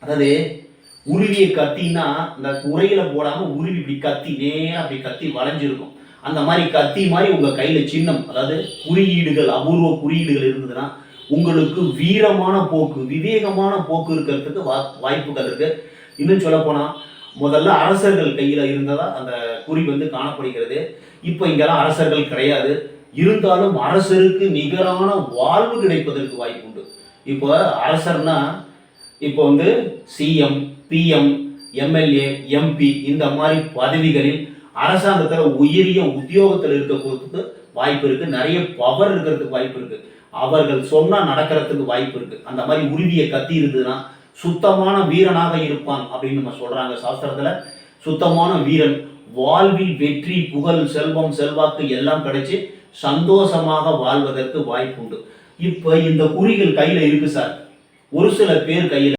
அதாவது உருவிய கத்தின்னா இந்த உரையில போடாம உருவி இப்படி கத்தி நேரம் அப்படி கத்தி வளைஞ்சிருக்கும். அந்த மாதிரி கத்தி மாதிரி உங்க கையில சின்னம், அதாவது குறியீடுகள், அபூர்வ குறியீடுகள் இருந்ததுன்னா உங்களுக்கு வீரமான போக்கு, விவேகமான போக்கு இருக்கிறதுக்கு வாய்ப்புகள் இருக்கு. இன்னும் சொல்ல போனா முதல்ல அரசர்கள் கையில இருந்ததா அந்த குறி காணப்படுகிறது. இப்ப இங்கெல்லாம் அரசர்கள் கிடையாது. இருந்தாலும் அரசருக்கு நிகரான வாழ்வு கிடைப்பதற்கு வாய்ப்பு உண்டு. இப்போ அரசர்னா இப்போ சிஎம், பிஎம், எம்எல்ஏ, எம்பி இந்த மாதிரி பதவிகளில் அரசாங்கத்தில் உயரிய உத்தியோகத்தில் இருக்கிறதுக்கு வாய்ப்பு இருக்கு. நிறைய பவர் இருக்கிறதுக்கு வாய்ப்பு இருக்கு. அவர்கள் சொன்னா நடக்கிறதுக்கு வாய்ப்பு இருக்கு. அந்த மாதிரி உருவிய கத்தி இருந்ததுன்னா சுத்தமான வீரனாக இருப்பான் அப்படின்னு நம்ம சொல்றாங்க சாஸ்திரத்துல. சுத்தமான வீரன் வாழ்வில் வெற்றி, புகழ், செல்வம், செல்வாக்கு எல்லாம் கிடைச்சு சந்தோஷமாக வாழ்வதற்கு வாய்ப்பு உண்டு. இப்ப இந்த குறிகள் கையில இருக்கு சார். ஒரு சில பேர் கையில